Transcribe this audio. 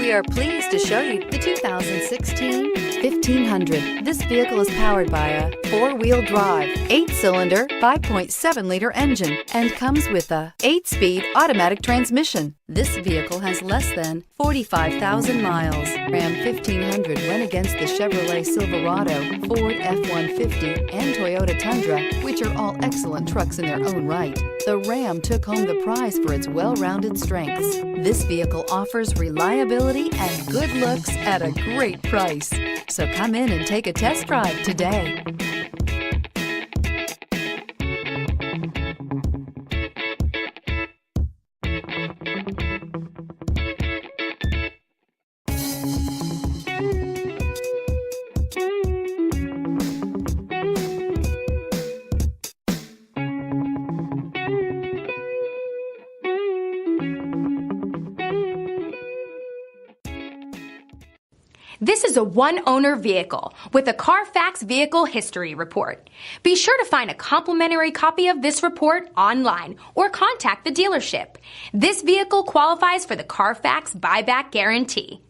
We are pleased to show you the 2016 1500. This vehicle is powered by a 4-wheel drive, 8-cylinder, 5.7-liter engine and comes with a 8-speed automatic transmission. This vehicle has less than 45,000 miles. Ram 1500 went against the Chevrolet Silverado, Ford F-150, and Toyota Tundra, which are all excellent trucks in their own right. The Ram took home the prize for its well-rounded strengths. This vehicle offers reliability and good looks at a great price. So come in and take a test drive today. This is a one-owner vehicle with a CARFAX Vehicle History Report. Be sure to find a complimentary copy of this report online or contact the dealership. This vehicle qualifies for the CARFAX Buyback Guarantee.